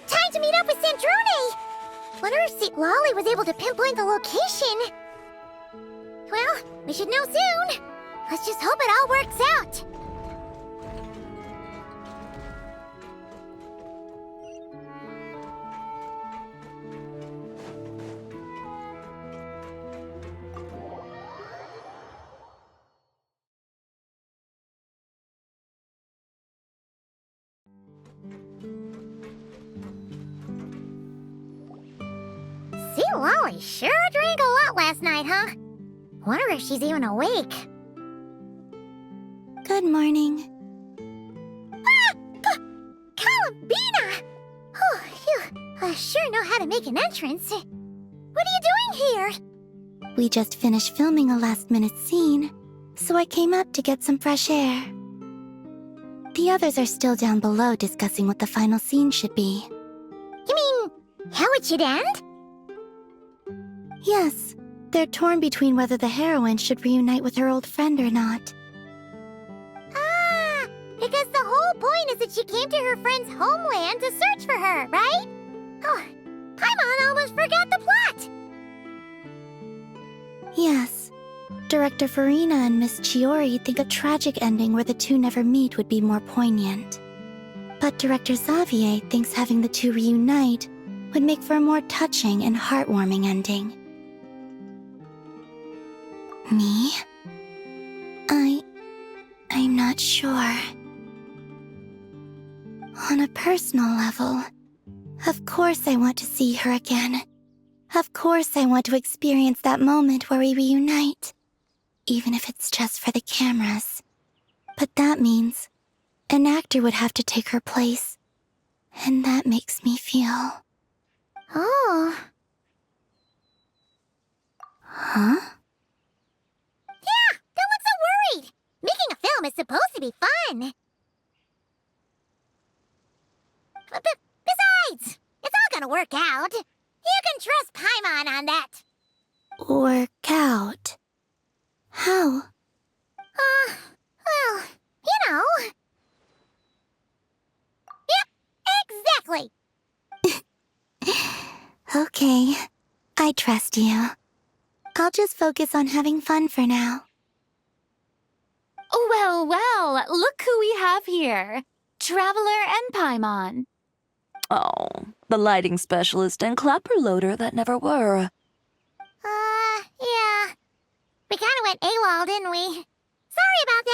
Time to meet up with Sandrone! Wonder if St. Lolly was able to pinpoint the location. Well, we should know soon. Let's just hope it all works out. St. Lolly sure drank a lot last night, huh? Wonder if she's even awake. Good morning. Columbina! Oh, you sure know how to make an entrance. What are you doing here? We just finished filming a last-minute scene, so I came up to get some fresh air. The others are still down below discussing what the final scene should be. You mean, how it should end? Yes, they're torn between whether the heroine should reunite with her old friend or not. Ah, because the whole point is that she came to her friend's homeland to search for her, right? Oh, Paimon almost forgot the plot! Yes. Director Farina and Miss Chiori think a tragic ending where the two never meet would be more poignant. But Director Xavier thinks having the two reunite would make for a more touching and heartwarming ending. Me? I'm not sure. On a personal level, of course I want to see her again. Of course I want to experience that moment where we reunite, even if it's just for the cameras. But that means an actor would have to take her place, and that makes me feel... Oh. Huh? Yeah, don't look so worried. Making a film is supposed to be fun. Besides, it's all gonna work out. You can trust Paimon on that. Work out? How? Well, you know. Yep, exactly. Okay, I trust you. I'll just focus on having fun for now. Well, well, look who we have here. Traveler and Paimon. Oh, the lighting specialist and clapper loader that never were. Yeah. We kinda went AWOL, didn't we? Sorry about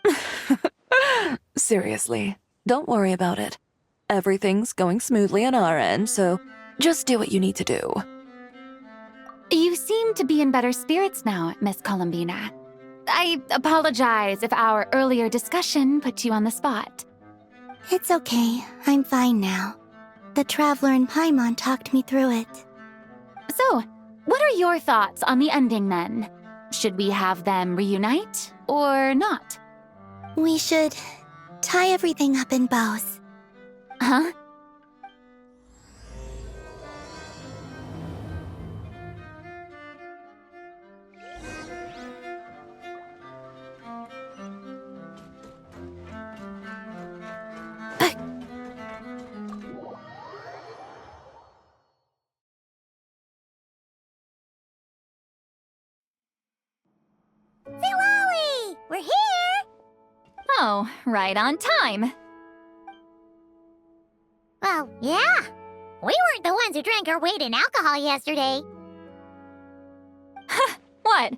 that. Seriously, don't worry about it. Everything's going smoothly on our end, so just do what you need to do. You seem to be in better spirits now, Miss Columbina. I apologize if our earlier discussion put you on the spot. It's okay, I'm fine now. The Traveler and Paimon talked me through it. So, what are your thoughts on the ending then? Should we have them reunite or not? We should tie everything up in bows. Huh? St. Lolly! We're here! Oh, right on time. Well, yeah. We weren't the ones who drank our weight in alcohol yesterday. What?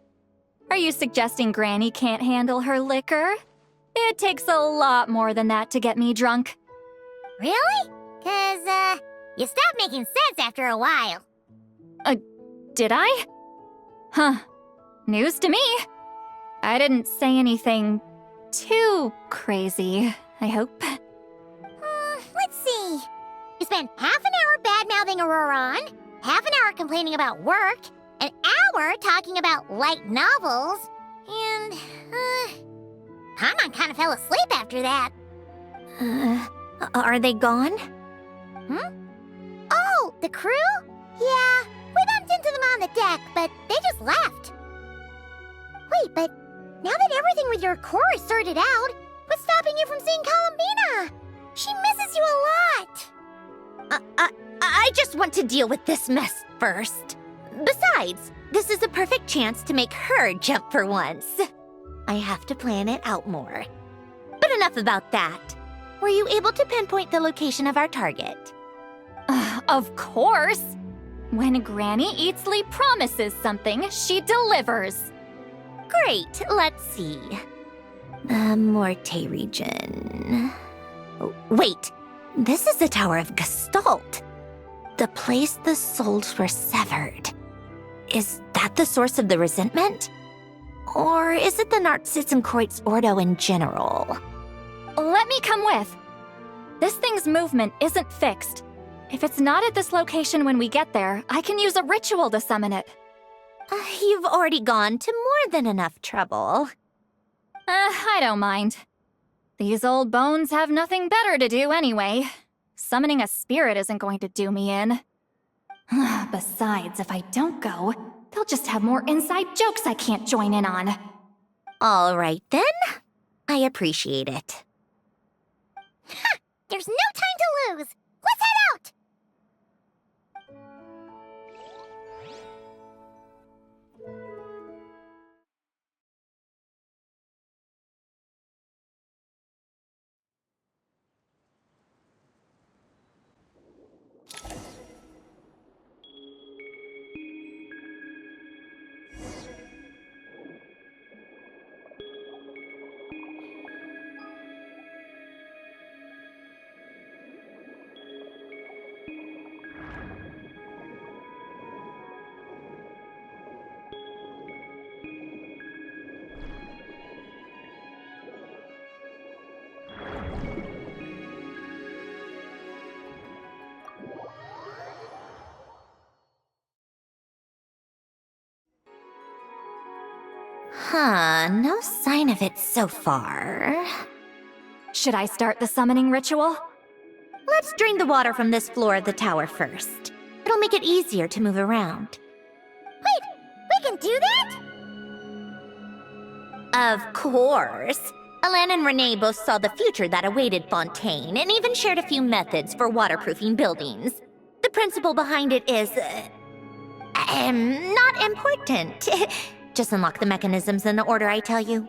Are you suggesting Granny can't handle her liquor? It takes a lot more than that to get me drunk. Really? 'Cause, you stopped making sense after a while. Did I? Huh. News to me. I didn't say anything too crazy, I hope. Let's see. You spent half an hour bad-mouthing Auroron, half an hour complaining about work, an hour talking about light novels, and, Paimon kind of fell asleep after that. Are they gone? Oh, the crew? Yeah, we bumped into them on the deck, but they just left. Wait, but now that everything with your core is sorted out, what's stopping stopping you from seeing Columbina? She misses you a lot. I just want to deal with this mess first. Besides, this is a perfect chance to make her jump for once. I have to plan it out more. But enough about that. Were you able to pinpoint the location of our target? Of course! When Granny Eatsley promises something, she delivers. Great, let's see. The Morte region. Oh, wait, this is the Tower of Gestalt. The place the souls were severed. Is that the source of the resentment? Or is it the Narzizenkreuz Ordo in general? Let me come with. This thing's movement isn't fixed. If it's not at this location when we get there, I can use a ritual to summon it. You've already gone to more than enough trouble. I don't mind. These old bones have nothing better to do anyway. Summoning a spirit isn't going to do me in. Besides, if I don't go, they'll just have more inside jokes I can't join in on. All right then. I appreciate it. Ha! There's no time to lose! Let's head out! No sign of it so far. Should I start the summoning ritual? Let's drain the water from this floor of the tower first. It'll make it easier to move around. Wait, we can do that? Of course. Alan and Renee both saw the future that awaited Fontaine and even shared a few methods for waterproofing buildings. The principle behind it is... not important. Just unlock the mechanisms in the order I tell you.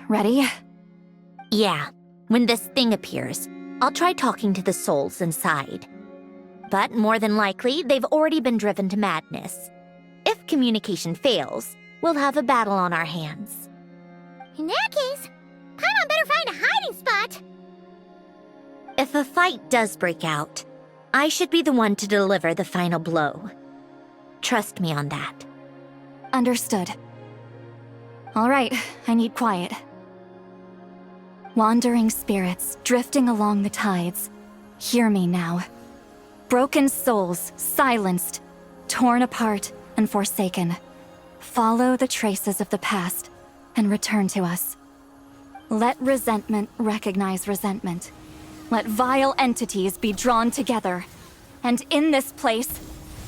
Ready? Yeah, when this thing appears, I'll try talking to the souls inside. But more than likely, they've already been driven to madness. If communication fails, we'll have a battle on our hands. In that case, Paimon better find a hiding spot. If a fight does break out, I should be the one to deliver the final blow. Trust me on that. Understood. All right, I need quiet. Wandering spirits drifting along the tides. Hear me now. Broken souls, silenced. torn apart and forsaken. Follow the traces of the past and return to us. Let resentment recognize resentment. Let vile entities be drawn together. And in this place,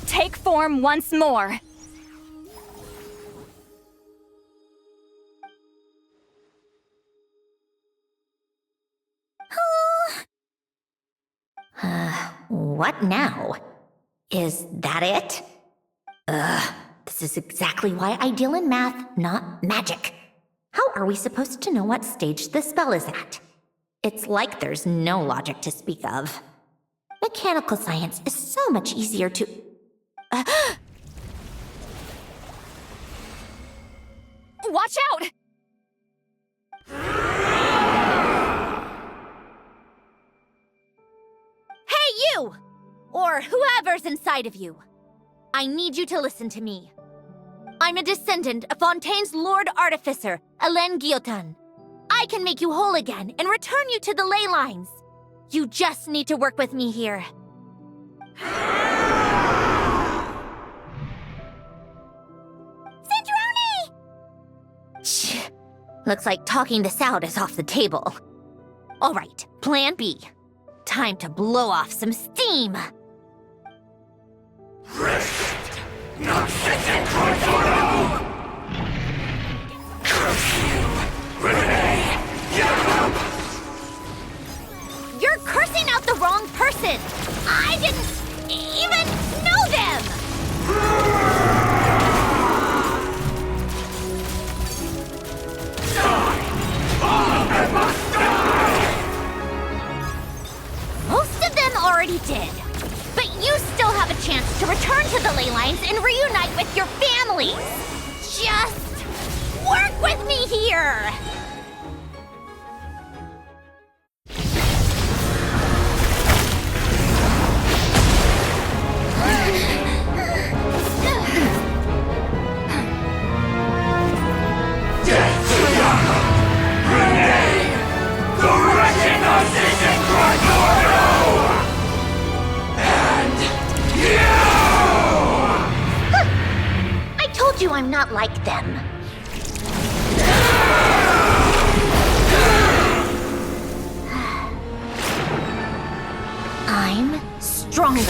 take form once more. What now? Is that it? This is exactly why I deal in math, not magic. How are we supposed to know what stage the spell is at? It's like there's no logic to speak of. Mechanical science is so much easier to... Watch out! Hey, you! Or whoever's inside of you. I need you to listen to me. I'm a descendant of Fontaine's Lord Artificer, Alain Guillotin. I can make you whole again and return you to the ley lines. You just need to work with me here. Cendrone! Shh. Looks like talking this out is off the table. All right, plan B. Time to blow off some steam. You're cursing out the wrong person! I didn't even know them! Most of them already did. But you still have a chance to return to the ley lines and reunite with your families. Just work with me here! I told you I'm not like them. I'm stronger.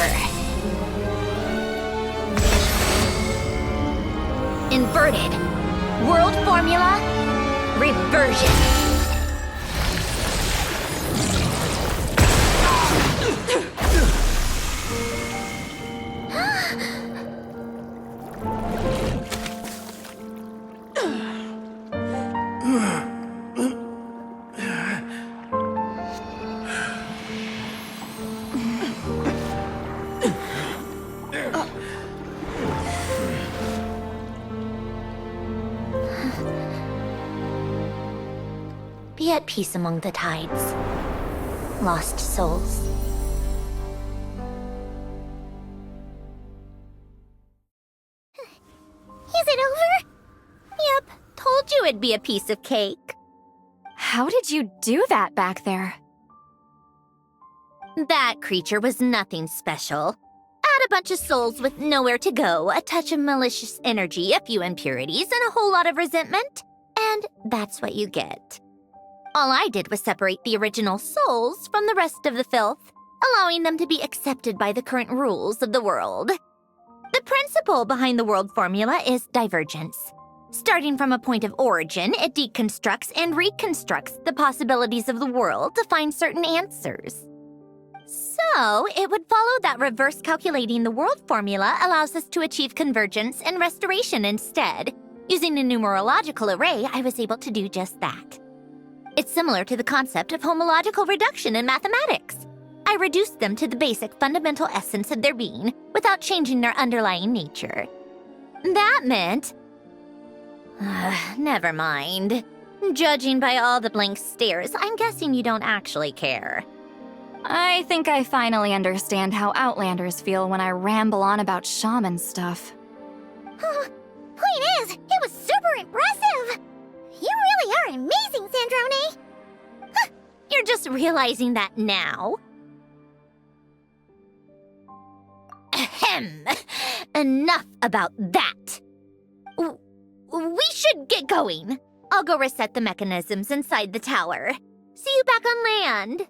Inverted. World formula. Reversion. Be at peace among the tides. Lost souls. Is it over? Yep, told you it'd be a piece of cake. How did you do that back there? That creature was nothing special. Add a bunch of souls with nowhere to go, a touch of malicious energy, a few impurities, and a whole lot of resentment. And that's what you get. All I did was separate the original souls from the rest of the filth, allowing them to be accepted by the current rules of the world. The principle behind the world formula is divergence. Starting from a point of origin, it deconstructs and reconstructs the possibilities of the world to find certain answers. So, it would follow that reverse calculating the world formula allows us to achieve convergence and restoration instead. Using a numerological array, I was able to do just that. It's similar to the concept of homological reduction in mathematics. I reduced them to the basic fundamental essence of their being without changing their underlying nature. That meant... never mind. Judging by all the blank stares, I'm guessing you don't actually care. I think I finally understand how Outlanders feel when I ramble on about shaman stuff. Point is, it was super impressive! You really are amazing, Cendrone! You're just realizing that now? Ahem. Enough about that! We should get going. I'll go reset the mechanisms inside the tower. See you back on land.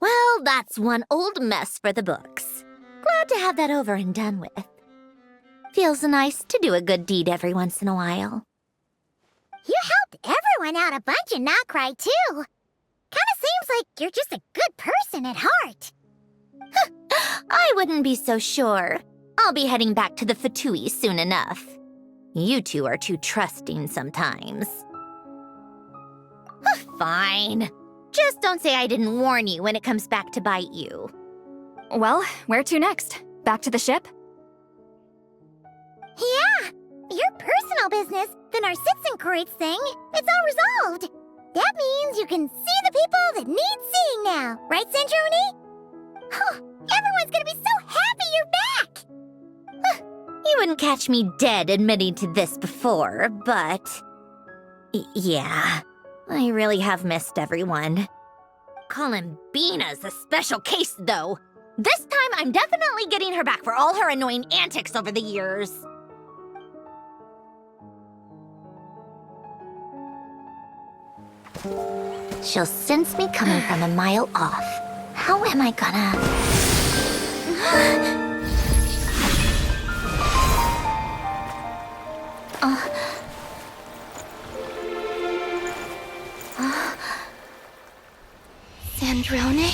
Well, that's one old mess for the books. Glad to have that over and done with. Feels nice to do a good deed every once in a while. You helped everyone out a bunch and not cry, too. Kinda seems like you're just a good person at heart. I wouldn't be so sure. I'll be heading back to the Fatui soon enough. You two are too trusting sometimes. Fine. Just don't say I didn't warn you when it comes back to bite you. Well, where to next? Back to the ship? Yeah, your personal business, the Narcitsan thing, it's all resolved. That means you can see the people that need seeing now, right, Centroni? Everyone's gonna be so happy you're back! You wouldn't catch me dead admitting to this before, but... yeah, I really have missed everyone. Columbina's a special case, though. This time, I'm definitely getting her back for all her annoying antics over the years. She'll sense me coming from a mile off. How am I gonna... Sandrone?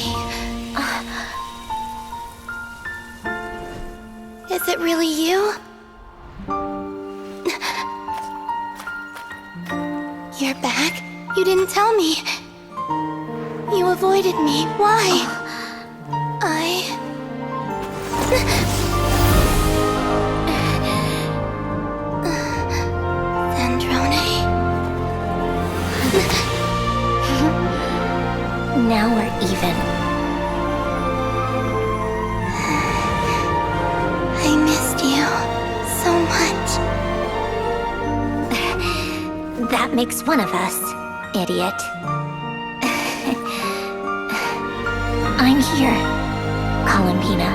Is it really you? You're back? You didn't tell me. You avoided me. Why? Sandrone? Now we're even. I missed you so much. That makes one of us, idiot. I'm here, Columbina.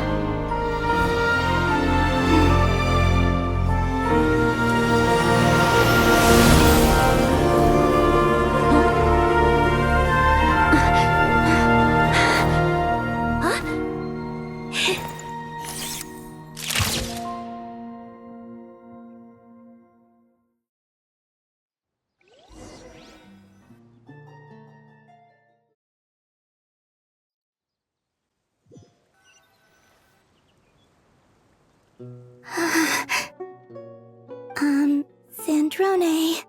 Sandrone.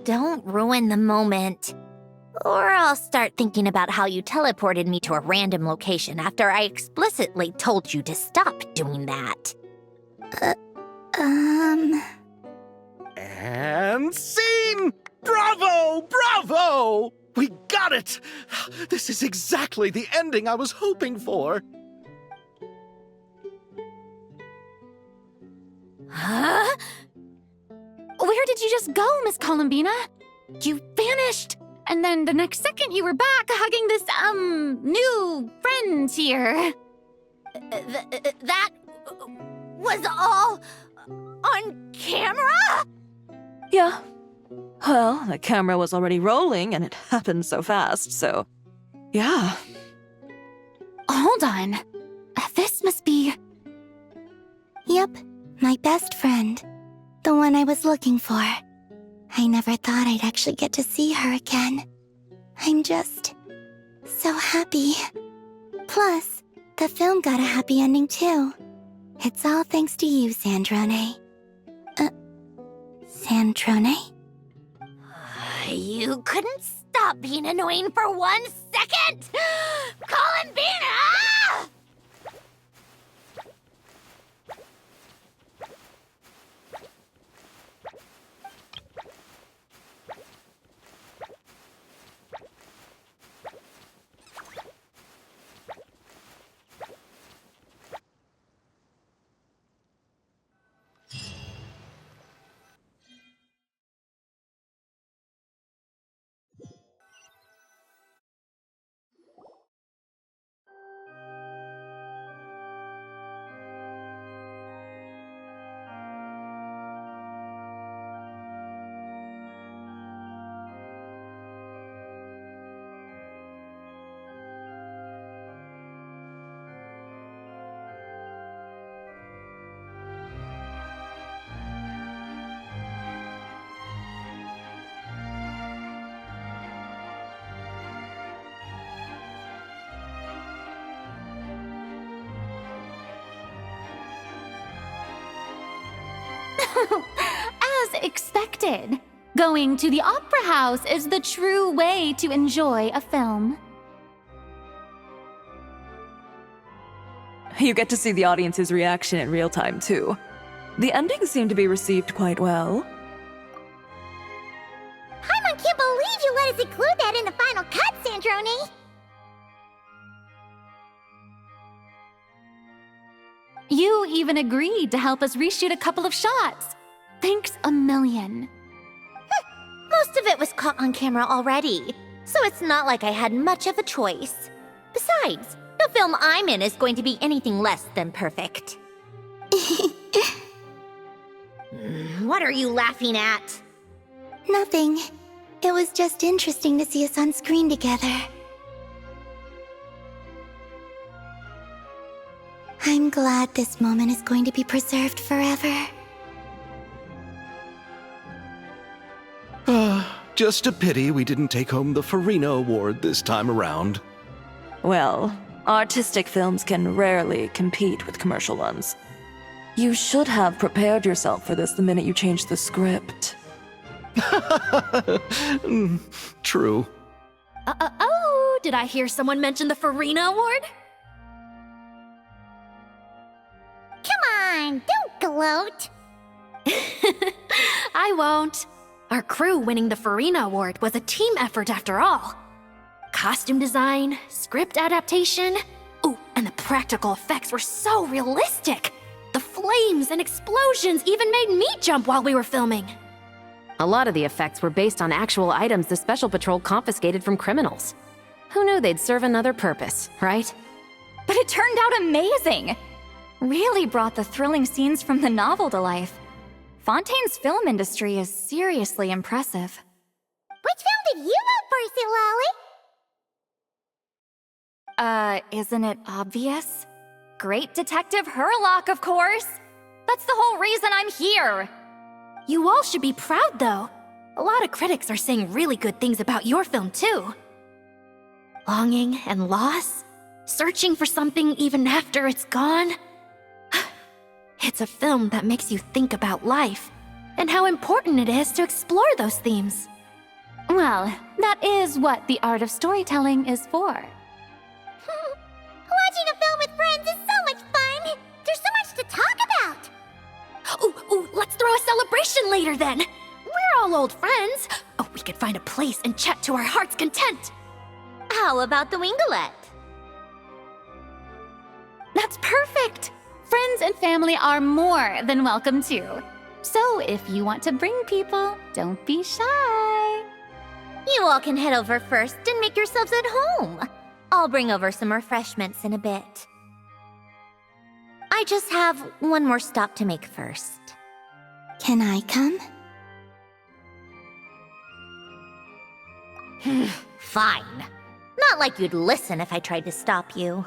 Don't ruin the moment. Or I'll start thinking about how you teleported me to a random location after I explicitly told you to stop doing that. And scene! Bravo! Bravo! We got it! This is exactly the ending I was hoping for. Huh? Where did you just go, Miss Columbina? You vanished! And then the next second you were back hugging this, new friend here. That was all on camera? Yeah. Well, the camera was already rolling and it happened so fast, so... yeah. Hold on. This must be... Yep, my best friend. The one I was looking for. I never thought I'd actually get to see her again. I'm just... so happy. Plus, the film got a happy ending too. It's all thanks to you, Sandrone. Sandrone? You couldn't stop being annoying for 1 second! Columbina! As expected, going to the opera house is the true way to enjoy a film. You get to see the audience's reaction in real time, too. The ending seemed to be received quite well. Paimon can't believe you let us include that in the final cut, Sandrone! You even agreed to help us reshoot a couple of shots. Thanks a million. Most of it was caught on camera already, so it's not like I had much of a choice. Besides, the film I'm in is going to be anything less than perfect. What are you laughing at? Nothing. It was just interesting to see us on screen together. I'm glad this moment is going to be preserved forever. Just a pity we didn't take home the Farina Award this time around. Well, artistic films can rarely compete with commercial ones. You should have prepared yourself for this the minute you changed the script. True. Oh, did I hear someone mention the Farina Award? Come on, don't gloat. I won't. Our crew winning the Farina Award was a team effort after all. Costume design, script adaptation. Ooh, and the practical effects were so realistic. The flames and explosions even made me jump while we were filming. A lot of the effects were based on actual items the Special Patrol confiscated from criminals. Who knew they'd serve another purpose, right? But it turned out amazing! Really brought the thrilling scenes from the novel to life. Fontaine's film industry is seriously impressive. Which film did you vote for, Silali? Isn't it obvious? Great Detective Herlock, of course! That's the whole reason I'm here! You all should be proud, though. A lot of critics are saying really good things about your film, too. Longing and loss? Searching for something even after it's gone? It's a film that makes you think about life, and how important it is to explore those themes. Well, that is what the art of storytelling is for. Watching a film with friends is so much fun! There's so much to talk about! Ooh, let's throw a celebration later then! We're all old friends! Oh, we could find a place and chat to our heart's content! How about the Wingalette? That's perfect! Friends and family are more than welcome too. So if you want to bring people, don't be shy. You all can head over first and make yourselves at home. I'll bring over some refreshments in a bit. I just have one more stop to make first. Can I come? Fine. Not like you'd listen if I tried to stop you.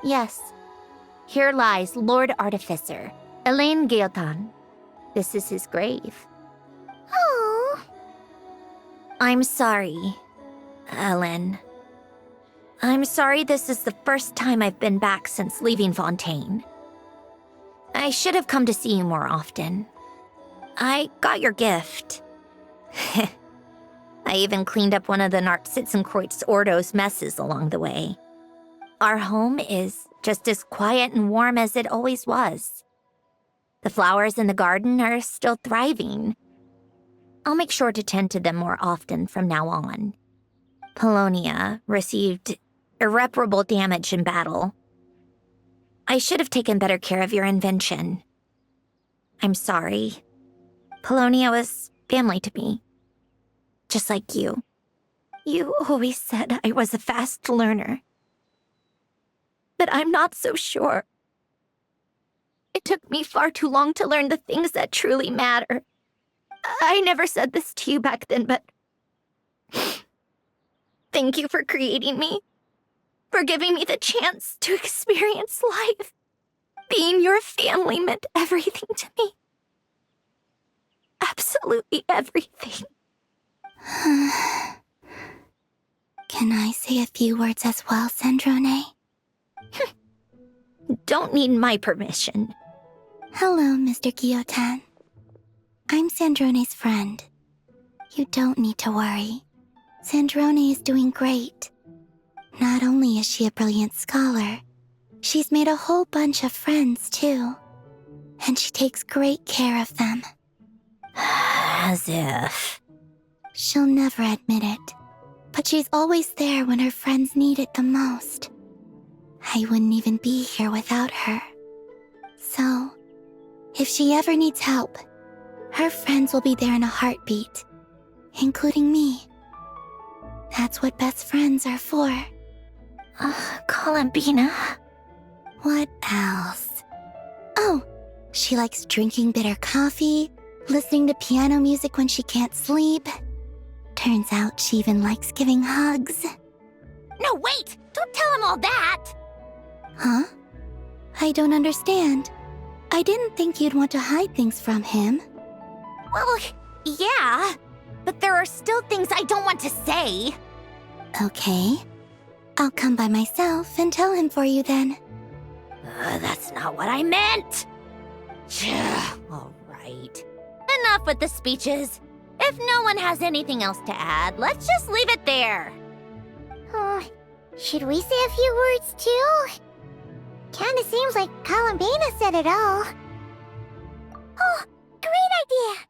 Yes. Here lies Lord Artificer, Elaine Guillotin. This is his grave. Oh. I'm sorry, Ellen. I'm sorry this is the first time I've been back since leaving Fontaine. I should have come to see you more often. I got your gift. I even cleaned up one of the Narcitzenkreuz Ordo's messes along the way. Our home is just as quiet and warm as it always was. The flowers in the garden are still thriving. I'll make sure to tend to them more often from now on. Polonia received irreparable damage in battle. I should have taken better care of your invention. I'm sorry. Polonia was family to me. Just like you. You always said I was a fast learner. But I'm not so sure. It took me far too long to learn the things that truly matter. I never said this to you back then, but thank you for creating me, for giving me the chance to experience life. Being your family meant everything to me. Absolutely everything. Can I say a few words as well, Sandrone? Don't need my permission. Hello, Mr. Guillotin. I'm Sandrone's friend. You don't need to worry. Sandrone is doing great. Not only is she a brilliant scholar, she's made a whole bunch of friends, too. And she takes great care of them. As if. She'll never admit it, but she's always there when her friends need it the most. I wouldn't even be here without her. So, if she ever needs help, her friends will be there in a heartbeat, including me. That's what best friends are for. Columbina. What else? Oh, she likes drinking bitter coffee, listening to piano music when she can't sleep. Turns out she even likes giving hugs. No, wait! Don't tell him all that! Huh? I don't understand. I didn't think you'd want to hide things from him. Well, yeah, but there are still things I don't want to say. Okay. I'll come by myself and tell him for you then. That's not what I meant. All right. Enough with the speeches. If no one has anything else to add, let's just leave it there. Should we say a few words too? Kinda seems like Columbina said it all. Oh, great idea!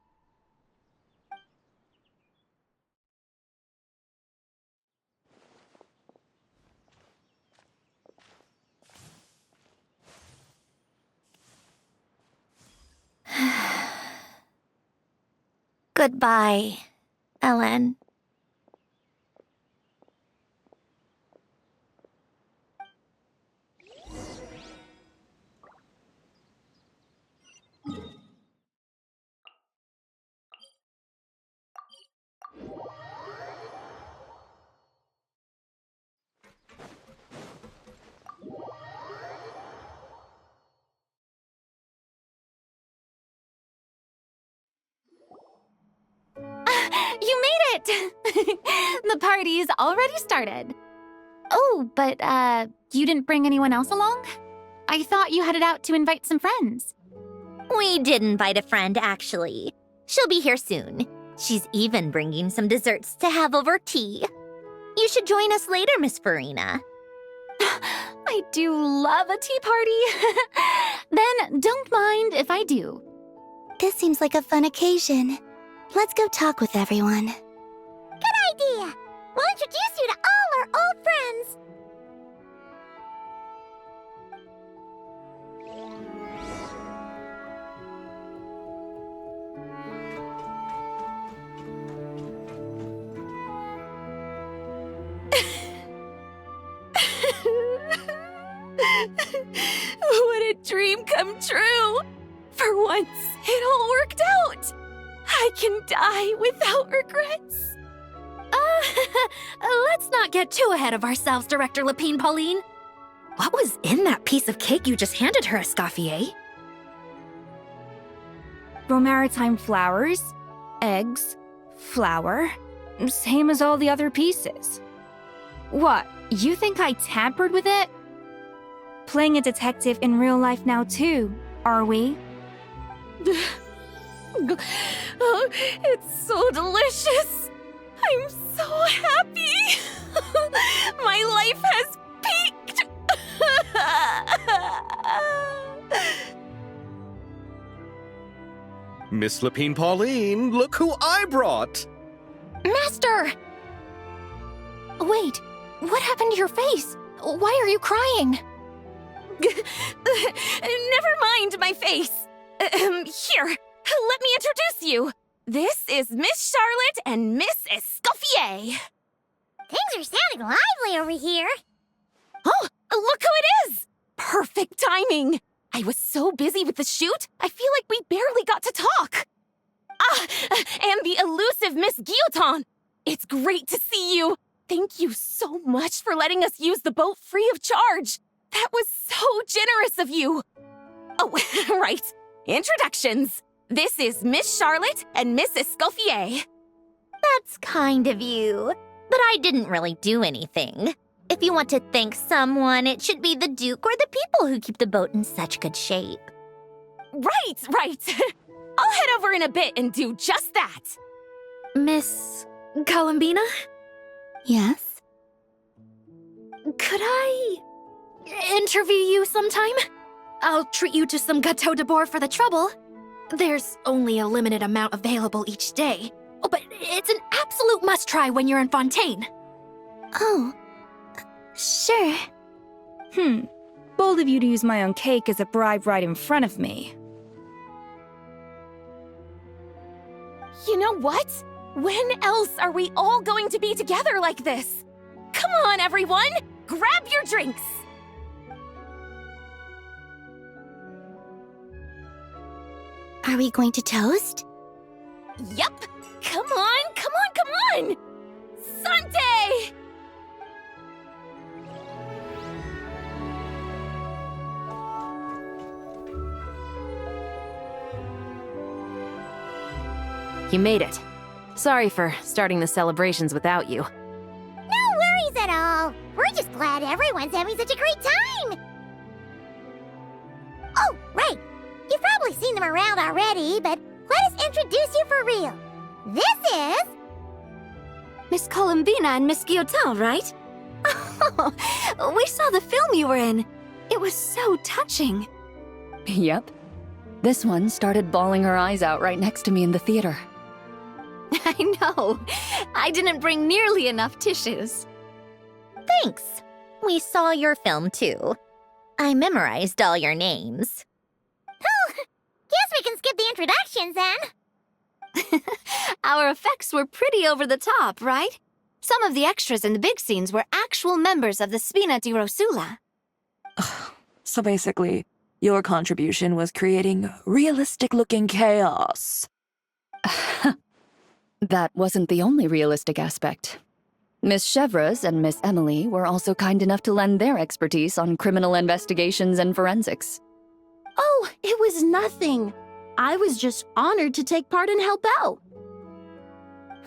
Goodbye, Ellen. You made it! The party's already started. Oh, but, you didn't bring anyone else along? I thought you headed out to invite some friends. We did invite a friend, actually. She'll be here soon. She's even bringing some desserts to have over tea. You should join us later, Miss Farina. I do love a tea party. Then don't mind if I do. This seems like a fun occasion. Let's go talk with everyone. Good idea! We'll introduce you to all our old friends. What a dream come true! For once, it all worked out! I can die without regrets. Let's not get too ahead of ourselves, Director Lapine Pauline. What was in that piece of cake you just handed her, Escoffier? Maritime flowers, eggs, flour, same as all the other pieces. What, you think I tampered with it? Playing a detective in real life now too, are we? Oh, it's so delicious. I'm so happy. My life has peaked. Miss Lapine Pauline, look who I brought! Master! Wait, what happened to your face? Why are you crying? Never mind my face. Here, let me introduce you. This is Miss Charlotte and Miss Escoffier. Things are sounding lively over here. Oh, look who it is! Perfect timing. I was so busy with the shoot, I feel like we barely got to talk. Ah, and the elusive Miss Guillotin. It's great to see you. Thank you so much for letting us use the boat free of charge. That was so generous of you. Oh, right. Introductions. This is Miss Charlotte and Miss Escoffier. That's kind of you. But I didn't really do anything. If you want to thank someone, it should be the Duke or the people who keep the boat in such good shape. Right. I'll head over in a bit and do just that. Miss Columbina? Yes? Could I Interview you sometime? I'll treat you to some gâteau de bord for the trouble. There's only a limited amount available each day. Oh, but it's an absolute must-try when you're in Fontaine. Oh, sure. Bold of you to use my own cake as a bribe right in front of me. You know what? When else are we all going to be together like this? Come on, everyone! Grab your drinks! Are we going to toast? Yup! Come on! Sante! You made it. Sorry for starting the celebrations without you. No worries at all. We're just glad everyone's having such a great time. Oh, right. You've probably seen them around already, but let us introduce you for real. This is... Miss Columbina and Miss Guillotin, right? Oh, we saw the film you were in. It was so touching. Yep. This one started bawling her eyes out right next to me in the theater. I know. I didn't bring nearly enough tissues. Thanks. We saw your film, too. I memorized all your names. Oh, guess we can skip the introductions, then. Our effects were pretty over the top, right? Some of the extras in the big scenes were actual members of the Spina di Rosula. So basically, your contribution was creating realistic-looking chaos. That wasn't the only realistic aspect. Miss Chevreuse and Miss Emily were also kind enough to lend their expertise on criminal investigations and forensics. Oh, it was nothing. I was just honored to take part and help out.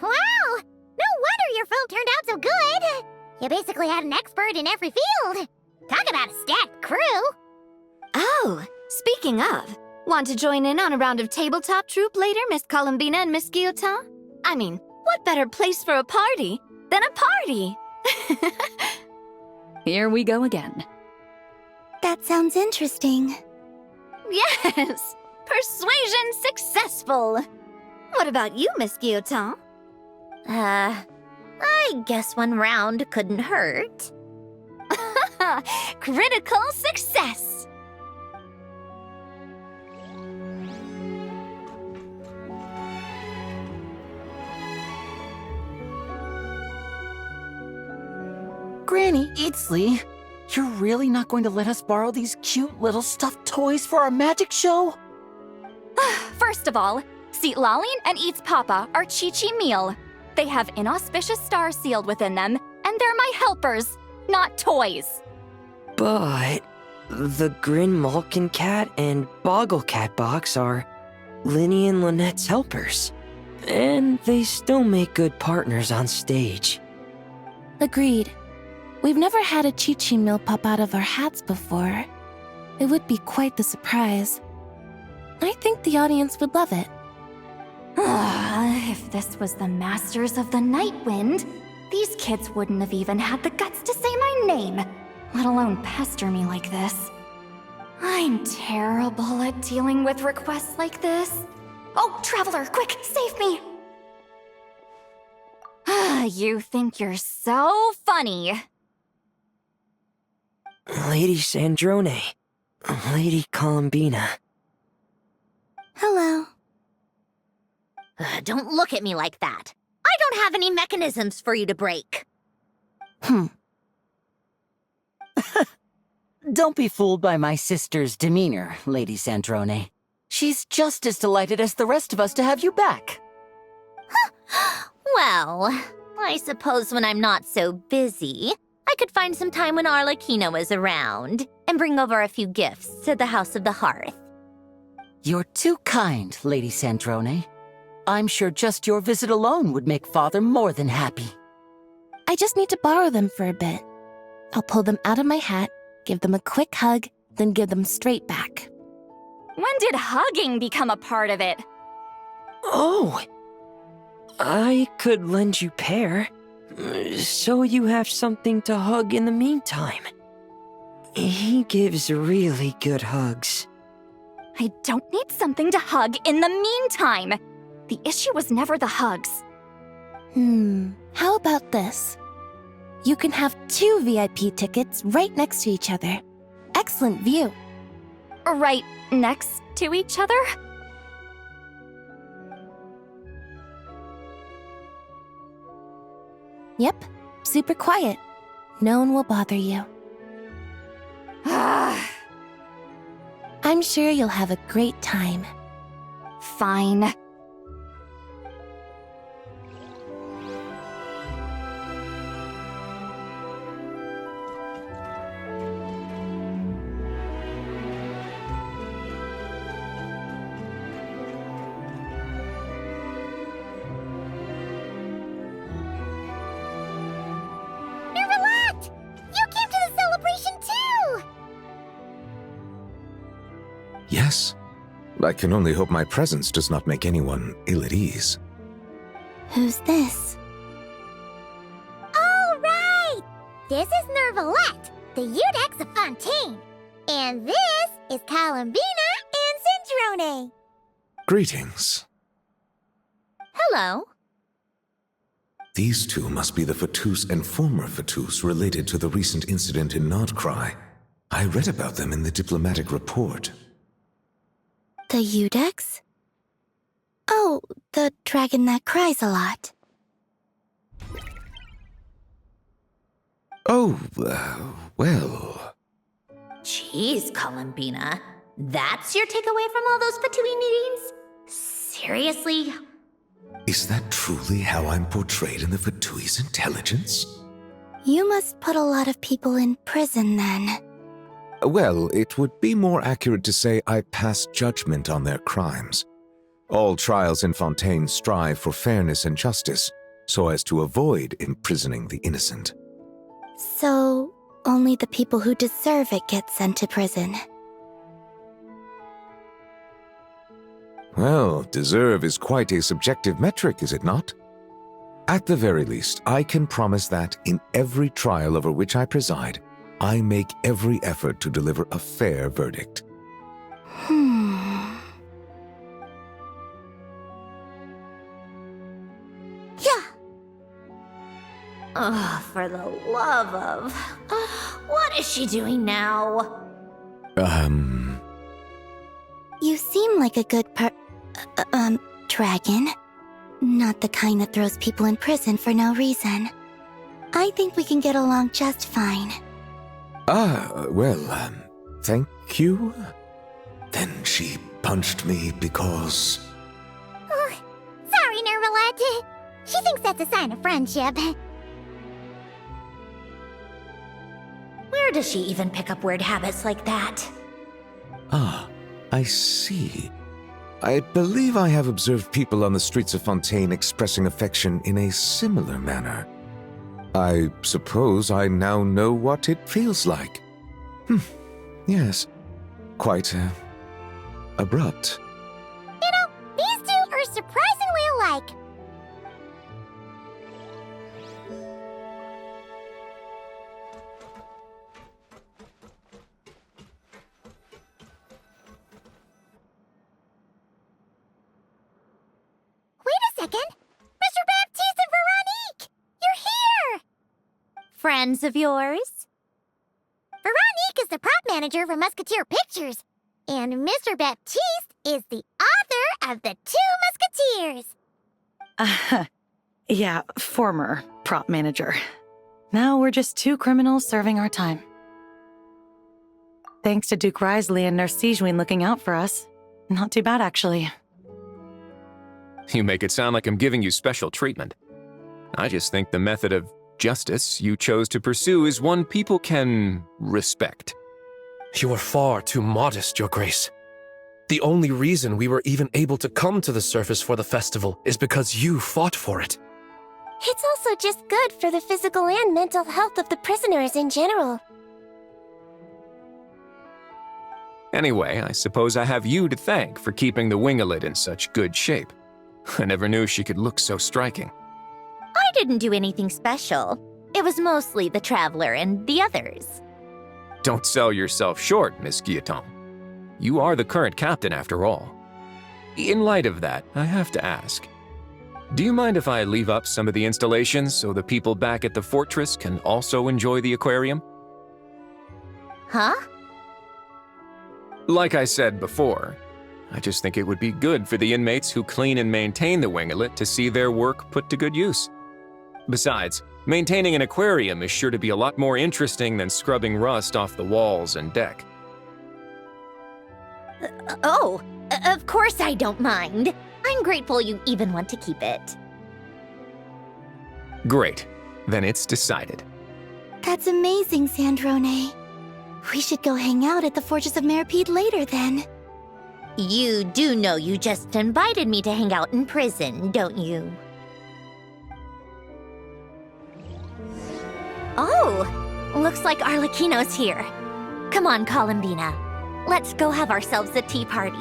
Wow! No wonder your film turned out so good. You basically had an expert in every field. Talk about a stacked crew. Oh, speaking of, want to join in on a round of tabletop troupe later, Miss Columbina and Miss Guillotin? I mean, what better place for a party than a party? Here we go again. That sounds interesting. Yes! Persuasion successful! What about you, Miss Guillotin? I guess one round couldn't hurt. Critical success! Granny, it's Lee. You're really not going to let us borrow these cute little stuffed toys for our magic show? First of all, Seat Lallian and Eats Papa are Chi-Chi meal. They have inauspicious stars sealed within them, and they're my helpers, not toys. But the Grin Malkin Cat and Boggle Cat box are Linny and Lynette's helpers. And they still make good partners on stage. Agreed. We've never had a Chi-Chi meal pop out of our hats before. It would be quite the surprise. I think the audience would love it. If this was the Masters of the Night Wind, these kids wouldn't have even had the guts to say my name, let alone pester me like this. I'm terrible at dealing with requests like this. Oh, Traveler, quick, save me! You think you're so funny. Lady Sandrone, Lady Columbina. Hello. Don't look at me like that. I don't have any mechanisms for you to break. Don't be fooled by my sister's demeanor, Lady Sandrone. She's just as delighted as the rest of us to have you back. Well, I suppose when I'm not so busy, I could find some time when Arlecchino is around and bring over a few gifts to the House of the Hearth. You're too kind, Lady Sandrone. I'm sure just your visit alone would make Father more than happy. I just need to borrow them for a bit. I'll pull them out of my hat, give them a quick hug, then give them straight back. When did hugging become a part of it? Oh! I could lend you Pear, so you have something to hug in the meantime. He gives really good hugs. I don't need something to hug in the meantime. The issue was never the hugs. How about this? You can have 2 VIP tickets right next to each other. Excellent view. Right next to each other? Yep, super quiet. No one will bother you. I'm sure you'll have a great time. Fine. Yes. I can only hope my presence does not make anyone ill at ease. Who's this? All right! This is Nervalette, the Udex of Fontaine. And this is Columbina and Cindrone. Greetings. Hello. These two must be the Fatus and former Fatus related to the recent incident in Nodcry. I read about them in the diplomatic report. The Udex? Oh, the dragon that cries a lot. Oh, well... Jeez, Columbina. That's your takeaway from all those Fatui meetings? Seriously? Is that truly how I'm portrayed in the Fatui's intelligence? You must put a lot of people in prison then. Well, it would be more accurate to say I pass judgment on their crimes. All trials in Fontaine strive for fairness and justice, so as to avoid imprisoning the innocent. So, only the people who deserve it get sent to prison. Well, deserve is quite a subjective metric, is it not? At the very least, I can promise that in every trial over which I preside, I make every effort to deliver a fair verdict. Yeah. Oh, for the love of... what is she doing now? You seem like a good dragon. Not the kind that throws people in prison for no reason. I think we can get along just fine. Well, thank you? Then she punched me because... Oh, sorry, Nervalette. She thinks that's a sign of friendship. Where does she even pick up weird habits like that? Ah, I see. I believe I have observed people on the streets of Fontaine expressing affection in a similar manner. I suppose I now know what it feels like. Yes, quite abrupt. You know, these two are surprisingly alike. Wait a second! Mr. Baptiste and Veronique! You're here! Friends of yours? Veronique is the prop manager for Musketeer Pictures, and Mr. Baptiste is the author of The Two Musketeers. Yeah, former prop manager. Now we're just two criminals serving our time. Thanks to Duke Risley and Nurse Sejuin looking out for us. Not too bad, actually. You make it sound like I'm giving you special treatment. I just think the method of justice you chose to pursue is one people can respect. You are far too modest, Your Grace. The only reason we were even able to come to the surface for the festival is because you fought for it. It's also just good for the physical and mental health of the prisoners in general. Anyway, I suppose I have you to thank for keeping the winglet in such good shape. I never knew she could look so striking. I didn't do anything special. It was mostly the Traveler and the others. Don't sell yourself short, Miss Guillotin. You are the current captain, after all. In light of that, I have to ask, do you mind if I leave up some of the installations so the people back at the fortress can also enjoy the aquarium? Huh? Like I said before, I just think it would be good for the inmates who clean and maintain the winglet to see their work put to good use. Besides, maintaining an aquarium is sure to be a lot more interesting than scrubbing rust off the walls and deck. Of course I don't mind. I'm grateful you even want to keep it. Great. Then it's decided. That's amazing, Sandrone. We should go hang out at the Fortress of Meripede later, then. You do know you just invited me to hang out in prison, don't you? Oh, looks like Arlecchino's here. Come on, Columbina. Let's go have ourselves a tea party.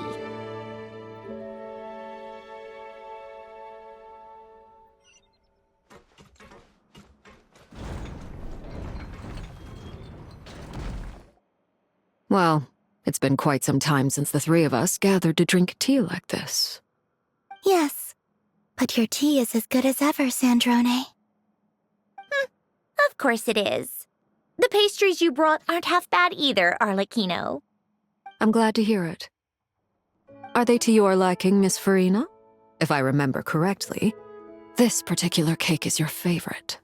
Well, it's been quite some time since the three of us gathered to drink tea like this. Yes, but your tea is as good as ever, Sandrone. Of course it is. The pastries you brought aren't half bad either, Arlecchino. I'm glad to hear it. Are they to your liking, Miss Farina? If I remember correctly, this particular cake is your favorite.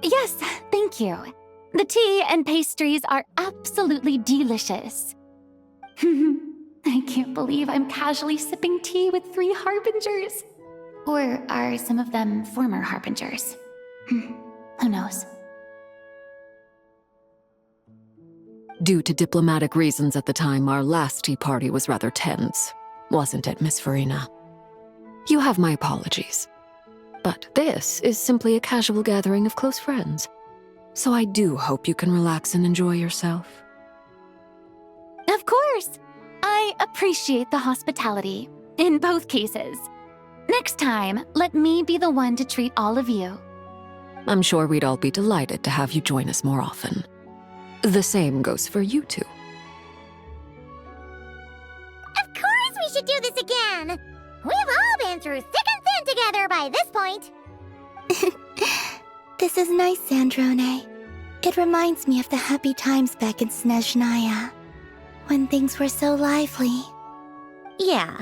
Yes, thank you. The tea and pastries are absolutely delicious. I can't believe I'm casually sipping tea with 3 harbingers. Or are some of them former harbingers? Who knows? Due to diplomatic reasons at the time, our last tea party was rather tense, wasn't it, Miss Farina? You have my apologies. But this is simply a casual gathering of close friends. So I do hope you can relax and enjoy yourself. Of course! I appreciate the hospitality, in both cases. Next time, let me be the one to treat all of you. I'm sure we'd all be delighted to have you join us more often. The same goes for you two. Of course we should do this again! We've all been through thick and thin together by this point. This is nice, Sandrone. It reminds me of the happy times back in Snezhnaya, when things were so lively. Yeah.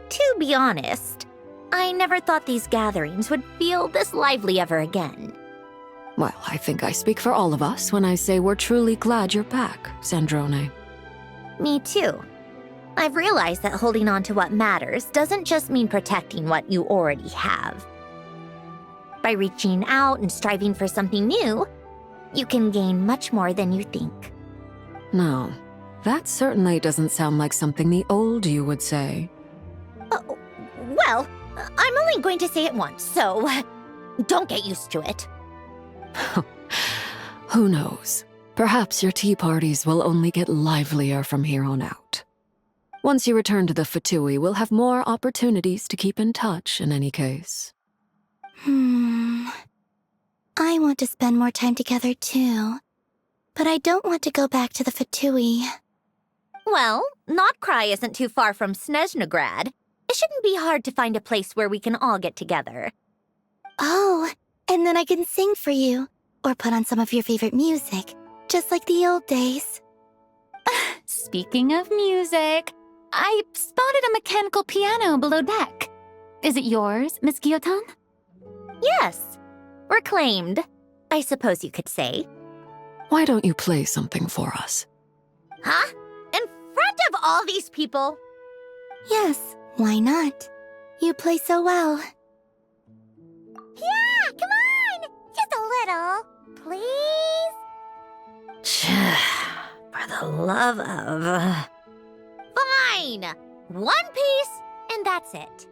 To be honest, I never thought these gatherings would feel this lively ever again. Well, I think I speak for all of us when I say we're truly glad you're back, Sandrone. Me too. I've realized that holding on to what matters doesn't just mean protecting what you already have. By reaching out and striving for something new, you can gain much more than you think. No, that certainly doesn't sound like something the old you would say. Well, I'm only going to say it once, so don't get used to it. Who knows? Perhaps your tea parties will only get livelier from here on out. Once you return to the Fatui, we'll have more opportunities to keep in touch in any case. I want to spend more time together too. But I don't want to go back to the Fatui. Well, Notcry isn't too far from Snezhnograd. It shouldn't be hard to find a place where we can all get together. Oh, and then I can sing for you, or put on some of your favorite music, just like the old days. Speaking of music, I spotted a mechanical piano below deck. Is it yours, Miss Guillotin? Yes. Reclaimed, I suppose you could say. Why don't you play something for us? Huh? In front of all these people? Yes, why not? You play so well. Yeah, come on! Just a little, please? For the love of... Fine! One piece, and that's it.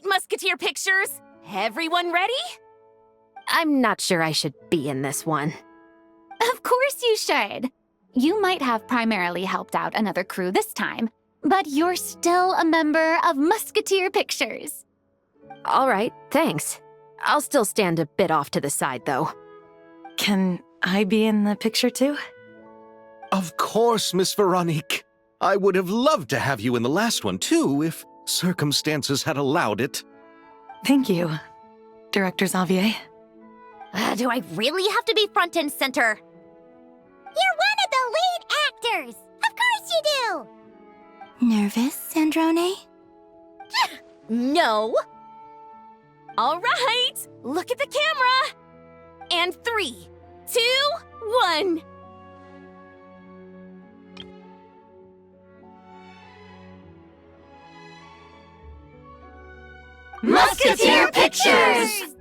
Musketeer pictures! Everyone ready? I'm not sure I should be in this one. Of course you should. You might have primarily helped out another crew this time, but you're still a member of Musketeer Pictures. All right, thanks. I'll still stand a bit off to the side, though. Can I be in the picture too? Of course, Miss Veronique. I would have loved to have you in the last one, too, if circumstances had allowed it. Thank you, Director Xavier. Do I really have to be front and center? You're one of the lead actors! Of course you do! Nervous, Sandrone? No! All right, look at the camera! And 3, 2, 1... Musketeer Pictures!